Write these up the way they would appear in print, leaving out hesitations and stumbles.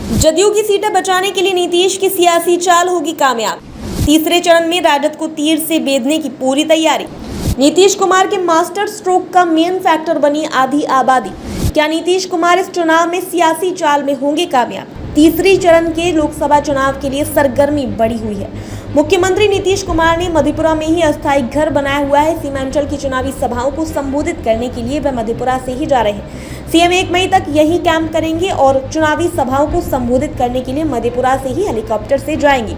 जदयू की सीटें बचाने के लिए नीतीश की सियासी चाल होगी कामयाब। तीसरे चरण में राजद को तीर से बेधने की पूरी तैयारी। नीतीश कुमार के मास्टर स्ट्रोक का मेन फैक्टर बनी आधी आबादी। क्या नीतीश कुमार इस चुनाव में सियासी चाल में होंगे कामयाब? तीसरे चरण के लोकसभा चुनाव के लिए सरगर्मी बढ़ी हुई है। मुख्यमंत्री नीतीश कुमार ने मधेपुरा में ही अस्थायी घर बनाया हुआ है। सीमांचल की चुनावी सभाओं को संबोधित करने के लिए वह मधेपुरा से ही जा रहे हैं। सीएम 1 मई तक यही कैंप करेंगे और चुनावी सभाओं को संबोधित करने के लिए मधेपुरा से ही हेलीकॉप्टर से जाएंगे।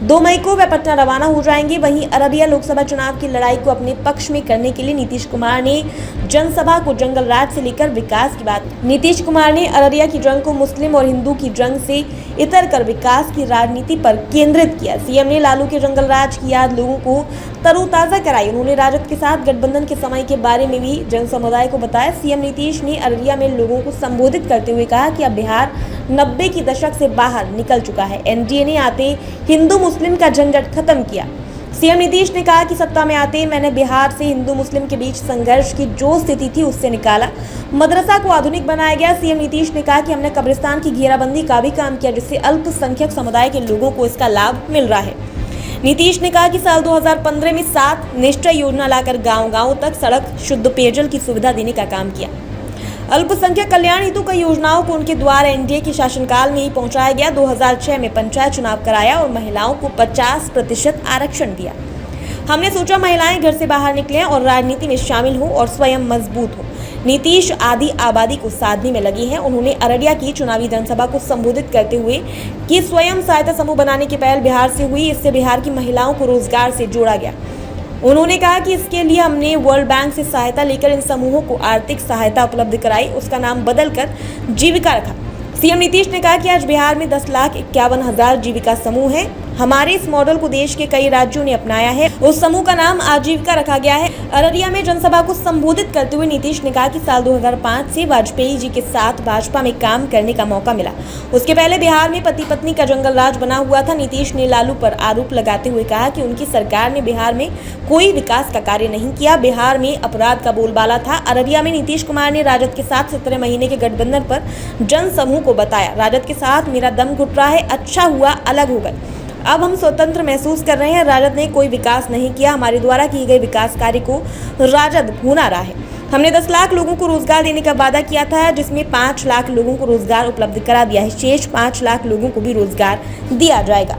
2 मई को वे पटना रवाना हो जाएंगे। वहीं अररिया लोकसभा चुनाव की लड़ाई को अपने पक्ष में करने के लिए नीतीश कुमार ने जनसभा को जंगल राज से लेकर विकास की बात। नीतीश कुमार ने अररिया की जंग को मुस्लिम और हिंदू की जंग से इतर कर विकास की राजनीति पर केंद्रित किया। सीएम ने लालू के जंगल राज की याद लोगों को तरोताजा कराई। उन्होंने राजद के साथ गठबंधन के समय के बारे में भी जन समुदाय को बताया। सीएम नीतीश ने अररिया में लोगों को संबोधित करते हुए कहा कि अब बिहार 90 के दशक से बाहर निकल चुका है। एनडीए ने आते हिंदू मुस्लिम का झंझट खत्म किया। सीएम नीतीश ने कहा कि सत्ता में आते मैंने बिहार से हिंदू मुस्लिम के बीच संघर्ष की जो स्थिति थी उससे निकाला। मदरसा को आधुनिक बनाया गया। सीएम नीतीश ने कहा कि हमने कब्रिस्तान की घेराबंदी का भी काम किया, जिससे अल्पसंख्यक समुदाय के लोगों को इसका लाभ मिल रहा है। नीतीश ने कहा कि साल 2015 में 7 निश्चय योजना लाकर गांव-गांव तक सड़क, शुद्ध पेयजल की सुविधा देने का काम किया। अल्पसंख्यक कल्याण हेतु कई योजनाओं को उनके द्वारा एनडीए के शासनकाल में ही पहुंचाया गया। 2006 में पंचायत चुनाव कराया और महिलाओं को 50% आरक्षण दिया। हमने सोचा महिलाएं घर से बाहर निकलें और राजनीति में शामिल हो और स्वयं मजबूत हो। नीतीश आधी आबादी को साधने में लगे हैं। उन्होंने अररिया की चुनावी जनसभा को संबोधित करते हुए कि स्वयं सहायता समूह बनाने की पहल बिहार से हुई। इससे बिहार की महिलाओं को रोजगार से जोड़ा गया। उन्होंने कहा कि इसके लिए हमने वर्ल्ड बैंक से सहायता लेकर इन समूहों को आर्थिक सहायता उपलब्ध कराई। उसका नाम बदलकर जीविका रखा। सीएम नीतीश ने कहा कि आज बिहार में 10,51,000 जीविका समूह हैं। हमारे इस मॉडल को देश के कई राज्यों ने अपनाया है। उस समूह का नाम आजीविका रखा गया है। अररिया में जनसभा को संबोधित करते हुए नीतीश ने कहा कि साल 2005 से वाजपेयी जी के साथ भाजपा में काम करने का मौका मिला। उसके पहले बिहार में पति पत्नी का जंगल राज बना हुआ था। नीतीश ने लालू पर आरोप लगाते हुए कहा कि उनकी सरकार ने बिहार में कोई विकास का कार्य नहीं किया। बिहार में अपराध का बोलबाला था। अररिया में नीतीश कुमार ने राजद के साथ 17 महीने के गठबंधन पर जन समूह को बताया, राजद के साथ मेरा दम घुट रहा है, अच्छा हुआ अलग हो गए। अब हम स्वतंत्र महसूस कर रहे हैं। राजद ने कोई विकास नहीं किया। हमारे द्वारा किए गए विकास कार्य को राजद भुना रहा है। हमने 10 लाख लोगों को रोजगार देने का वादा किया था, जिसमें 5 लाख लोगों को रोजगार उपलब्ध करा दिया है। शेष 5 लाख लोगों को भी रोजगार दिया जाएगा।